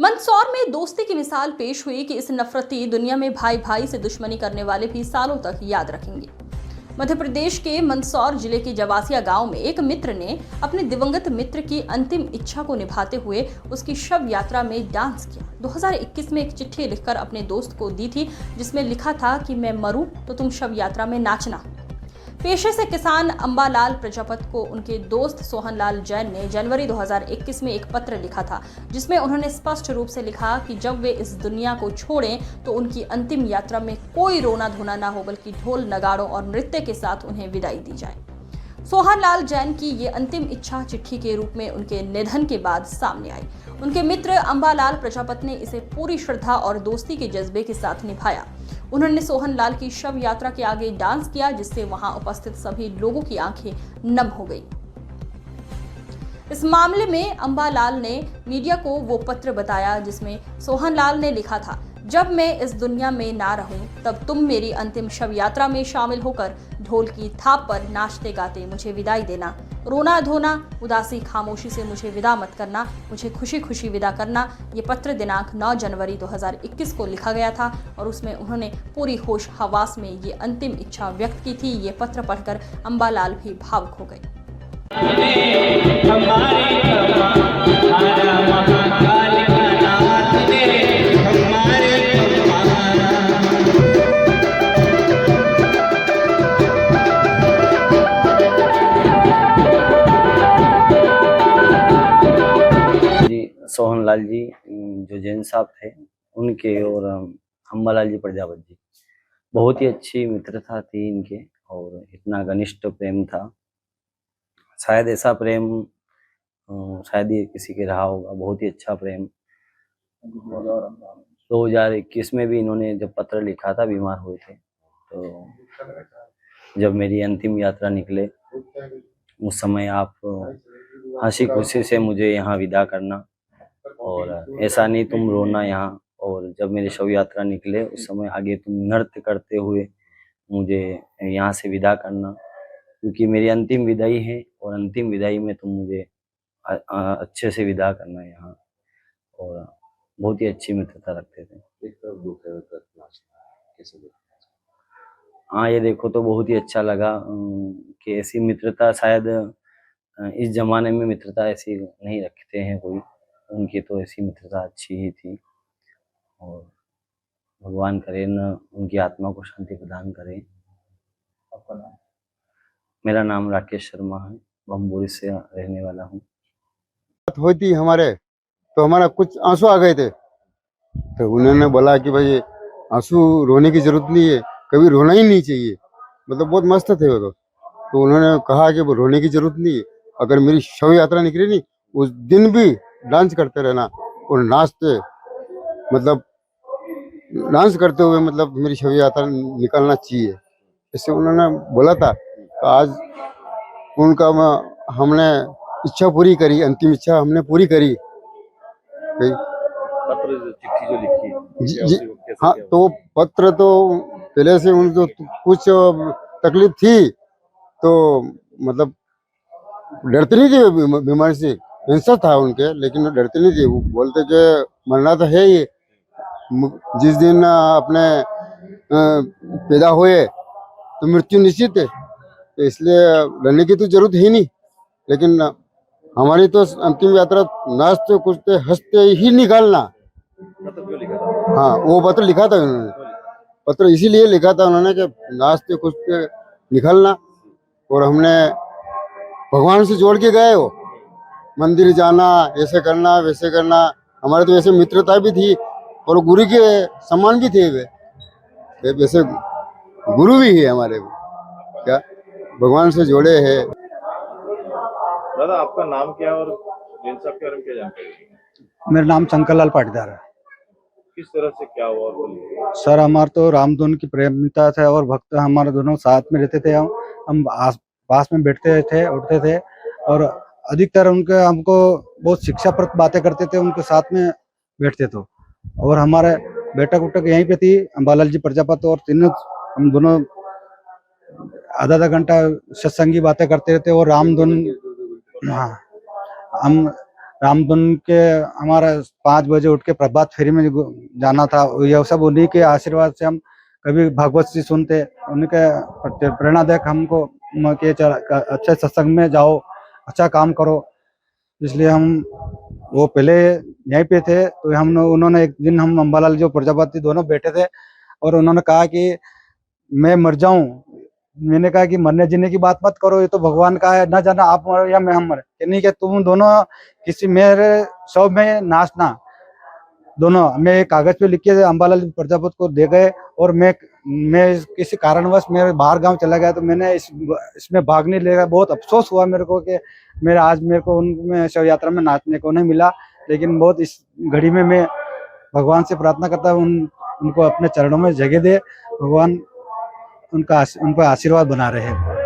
मंदसौर में दोस्ती की मिसाल पेश हुई कि इस नफरती दुनिया में भाई भाई से दुश्मनी करने वाले भी सालों तक याद रखेंगे। मध्य प्रदेश के मंदसौर जिले के जवासिया गांव में एक मित्र ने अपने दिवंगत मित्र की अंतिम इच्छा को निभाते हुए उसकी शव यात्रा में डांस किया। 2021 में एक चिट्ठी लिखकर अपने दोस्त को दी थी, जिसमें लिखा था कि मैं मरूं तो तुम शव यात्रा में नाचना। पेशे से किसान अंबालाल प्रजापत को उनके दोस्त सोहनलाल जैन ने जनवरी 2021 में एक पत्र लिखा था, जिसमें उन्होंने स्पष्ट रूप से लिखा कि जब वे इस दुनिया को छोड़ें तो उनकी अंतिम यात्रा में कोई रोना धोना ना हो, बल्कि ढोल नगाड़ों और नृत्य के साथ उन्हें विदाई दी जाए। सोहनलाल जैन की ये अंतिम इच्छा चिट्ठी के रूप में उनके निधन के बाद सामने आई। उनके मित्र अंबालाल प्रजापत ने इसे पूरी श्रद्धा और दोस्ती के जज्बे के साथ निभाया। उन्होंने सोहनलाल की शव यात्रा के आगे डांस किया, जिससे वहां उपस्थित सभी लोगों की आंखें नम हो गई। इस मामले में अंबालाल ने मीडिया को वो पत्र बताया जिसमें सोहनलाल ने लिखा था, जब मैं इस दुनिया में ना रहूं तब तुम मेरी अंतिम शव यात्रा में शामिल होकर ढोल की थाप पर नाचते गाते मुझे विदाई देना। रोना धोना उदासी खामोशी से मुझे विदा मत करना, मुझे खुशी खुशी विदा करना। ये पत्र दिनांक 9 जनवरी 2021 को लिखा गया था और उसमें उन्होंने पूरी होश हवास में ये अंतिम इच्छा व्यक्त की थी। ये पत्र पढ़कर अंबालाल भी भावुक हो गए। सोहनलाल जी जो जैन साहब थे उनके और अंबालाल जी प्रजापत जी, बहुत ही अच्छी मित्रता थी इनके और इतना घनिष्ठ प्रेम था। शायद ऐसा प्रेम शायद ही किसी के रहा होगा। बहुत ही अच्छा प्रेम। 2021 में भी इन्होंने जब पत्र लिखा था, बीमार हुए थे, तो जब मेरी अंतिम यात्रा निकले उस समय आप हंसी खुशी से मुझे यहाँ विदा करना और ऐसा नहीं तुम रोना यहाँ। और जब मेरी शव यात्रा निकले उस समय आगे तुम नृत्य करते हुए मुझे यहाँ से विदा करना, क्योंकि मेरी अंतिम विदाई है और अंतिम विदाई में तुम मुझे अच्छे से विदा करना यहाँ। और बहुत ही अच्छी मित्रता रखते थे। हाँ, ये देखो तो बहुत ही अच्छा लगा कि ऐसी मित्रता शायद इस जमाने में मित्रता ऐसी नहीं रखते हैं कोई। उनकी तो ऐसी मित्रता अच्छी ही थी और भगवान करे न उनकी आत्मा को शांति प्रदान करे। आपका नाम? मेरा नाम राकेश शर्मा है, बम्बोरी से रहने वाला हूँ। होती हमारे तो हमारा कुछ आंसू आ गए थे, तो उन्होंने बोला कि भाई आंसू रोने की जरूरत नहीं है, कभी रोना ही नहीं चाहिए। मतलब बहुत मस्त थे वो तो उन्होंने कहा कि वो रोने की जरूरत नहीं है। अगर मेरी शव यात्रा निकली नहीं उस दिन भी डांस करते रहना और नाचते, मतलब डांस करते हुए मतलब मेरी शव यात्रा निकलना चाहिए, इससे उन्होंने बोला था। तो आज उनका हमने इच्छा पूरी करी, अंतिम इच्छा हमने पूरी करी। पत्र चिट्ठी जो लिखी जी हाँ, तो पत्र तो पहले से उनको कुछ तकलीफ थी, तो मतलब डरते नहीं थे बीमारी से, कैंसर था उनके, लेकिन डरते नहीं थे। वो बोलते कि मरना तो है ही, जिस दिन अपने पैदा हुए तो मृत्यु निश्चित है, तो इसलिए डरने की तो जरूरत ही नहीं। लेकिन हमारी तो अंतिम यात्रा नाचते कूदते हंसते ही निकालना। हाँ, वो पत्र लिखा था उन्होंने। पत्र इसीलिए लिखा था उन्होंने कि नाचते कूदते निकलना। और हमने भगवान से जोड़ के गए, हो मंदिर जाना, ऐसे करना वैसे करना। हमारे तो वैसे मित्रता भी थी और गुरु के सम्मान भी थे वे, वैसे गुरु भी है हमारे को, क्या भगवान से जोड़े हैं। दादा, आपका नाम क्या और जैन साहब के बारे में क्या जानकारी? मेरा नाम शंकरलाल पाटीदार है। किस तरह से क्या हुआ? सर, हमारे तो रामधुन की प्रेमिता थे और भक्त हमारे दोनों साथ में रहते थे। हम पास में बैठते थे, उठते थे और अधिकतर उनके हमको बहुत शिक्षाप्रद बातें करते थे, उनके साथ में बैठते थे। और हमारे बैठक उठक यहीं पे थी, अंबालाल जी प्रजापत और तीनों हम दोनों आधा घंटा सत्संगी बातें करते रहते और रामधुन। हाँ, हम रामधुन के हमारा 5 बजे उठ के प्रभात फेरी में जाना था। यह सब उन्हीं के आशीर्वाद से हम कभी भागवत जी सुनते, उनके प्रेरणादायक हमको कि अच्छे सत्संग में जाओ, अच्छा काम करो। इसलिए हम वो पहले यहीं पे थे, तो उन्होंने एक दिन हम अम्बालाल जो प्रजापति दोनों बैठे थे और उन्होंने कहा कि मैं मर जाऊं। मैंने कहा कि मरने जीने की बात मत करो, ये तो भगवान का है, ना जाना आप मरो या मैं हम मरे। कि नहीं, कि तुम दोनों किसी मेरे शव में नाचना। दोनों मैं एक कागज पे लिख के अम्बालाल प्रजापति को दे गए और मैं किसी कारणवश मेरे बाहर गांव चला गया, तो मैंने इसमें भाग नहीं लिया। बहुत अफसोस हुआ मेरे को कि मेरे को उनमें शव यात्रा में नाचने को नहीं मिला। लेकिन बहुत इस घड़ी में मैं भगवान से प्रार्थना करता हूँ उनको अपने चरणों में जगह दे, भगवान उन पर आशीर्वाद बना रहे हैं।